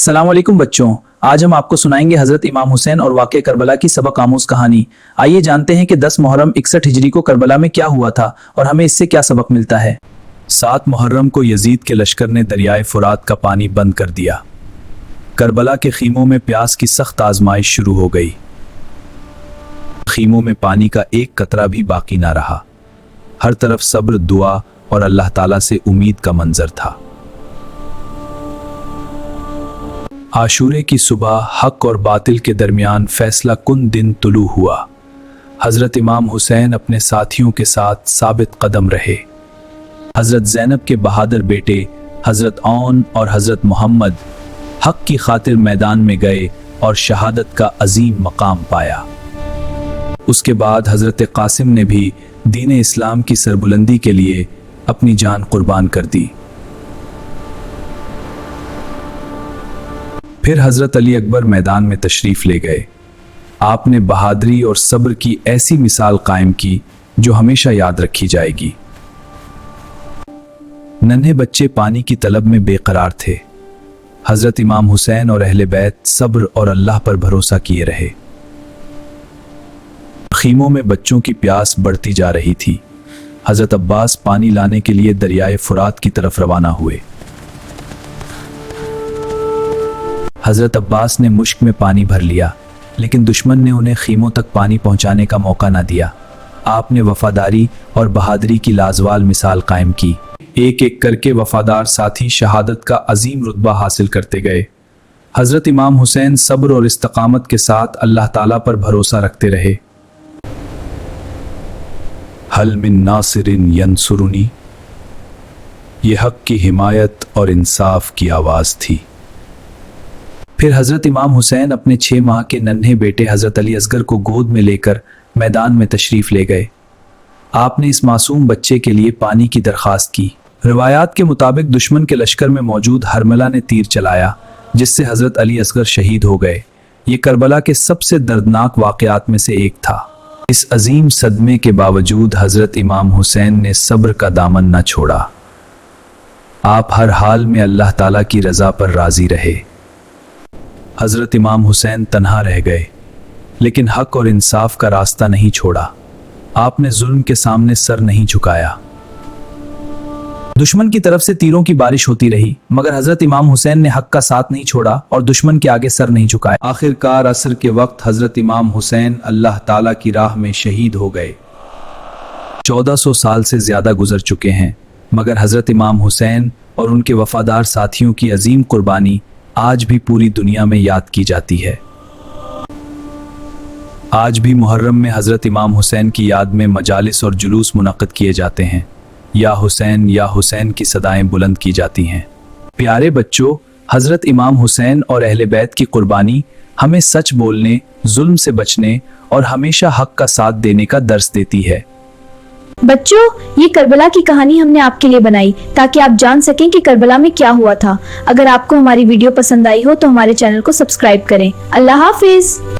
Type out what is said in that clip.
अस्सलाम वालेकुम बच्चों, आज हम आपको सुनाएंगे हजरत इमाम हुसैन और वाक़े करबला की सबक आमूज कहानी। आइए जानते हैं कि 10 मुहर्रम 61 हिजरी को करबला में क्या हुआ था और हमें इससे क्या सबक मिलता है। 7 मुहर्रम को यजीद के लश्कर ने दरियाए फुरात का पानी बंद कर दिया। करबला के खीमों में प्यास की सख्त आजमाइश शुरू हो गई। खीमों में पानी का एक कतरा भी बाकी ना रहा। हर तरफ सब्र, दुआ और अल्लाह ताला से उम्मीद का मंजर था। आशूरे की सुबह हक और बातिल के दरमियान फैसला कुन दिन तुलू हुआ। हजरत इमाम हुसैन अपने साथियों के साथ साबित कदम रहे। हजरत ज़ैनब के बहादुर बेटे हजरत औन और हजरत मोहम्मद हक की खातिर मैदान में गए और शहादत का अजीम मकाम पाया। उसके बाद हजरत कासिम ने भी दीन इस्लाम की सरबुलंदी के लिए अपनी जान कुर्बान कर दी। फिर हजरत अली अकबर मैदान में तशरीफ ले गए। आपने बहादुरी और सब्र की ऐसी मिसाल कायम की जो हमेशा याद रखी जाएगी। नन्हे बच्चे पानी की तलब में बेकरार थे। हजरत इमाम हुसैन और अहले बैत सब्र और अल्लाह पर भरोसा किए रहे। खीमों में बच्चों की प्यास बढ़ती जा रही थी। हजरत अब्बास पानी लाने के लिए दरियाए फुरात की तरफ रवाना हुए। हजरत अब्बास ने मुश्क में पानी भर लिया, लेकिन दुश्मन ने उन्हें खीमों तक पानी पहुंचाने का मौका ना दिया। आपने वफादारी और बहादुरी की लाजवाल मिसाल कायम की। एक एक करके वफादार साथी शहादत का अजीम रुतबा हासिल करते गए। हजरत इमाम हुसैन सब्र और इस्तकामत के साथ अल्लाह ताला पर भरोसा रखते रहे। हल मिन नासिरिन यंसुरुनी, ये हक की हिमायत और इंसाफ की आवाज़ थी। फिर हजरत इमाम हुसैन अपने 6 माह के नन्हे बेटे हजरत अली असगर को गोद में लेकर मैदान में तशरीफ ले गए। आपने इस मासूम बच्चे के लिए पानी की दरख्वास्त की। रिवायात के मुताबिक दुश्मन के लश्कर में मौजूद हरमला ने तीर चलाया, जिससे हजरत अली असगर शहीद हो गए। ये करबला के सबसे दर्दनाक वाक़यात में से एक था। इस अजीम सदमे के बावजूद हजरत इमाम हुसैन ने सब्र का दामन न छोड़ा। आप हर हाल में अल्लाह ताला की रज़ा पर राज़ी रहे। हजरत इमाम हुसैन तन्हा रह गए, लेकिन हक और इंसाफ का रास्ता नहीं छोड़ा। आपने जुल्म के सामने सर नहीं झुकाया। दुश्मन की तरफ से तीरों की बारिश होती रही, मगर हजरत इमाम हुसैन ने हक का साथ नहीं छोड़ा और दुश्मन के आगे सर नहीं झुकाया। आखिरकार असर के वक्त हजरत इमाम हुसैन अल्लाह ताला की राह में शहीद हो गए। 1400 साल से ज्यादा गुजर चुके हैं, मगर हजरत इमाम हुसैन और उनके वफादार साथियों की अजीम कुर्बानी आज भी पूरी दुनिया में याद की जाती है। आज भी मुहर्रम में हजरत इमाम हुसैन की याद में मजालिस और जुलूस मुनक्किद किए जाते हैं। या हुसैन की सदाएं बुलंद की जाती हैं। प्यारे बच्चों, हजरत इमाम हुसैन और अहले बैत की कुर्बानी हमें सच बोलने, जुल्म से बचने और हमेशा हक का साथ देने का दर्स देती है। बच्चों, ये करबला की कहानी हमने आपके लिए बनाई ताकि आप जान सकें कि करबला में क्या हुआ था। अगर आपको हमारी वीडियो पसंद आई हो तो हमारे चैनल को सब्सक्राइब करें। अल्लाह हाफिज।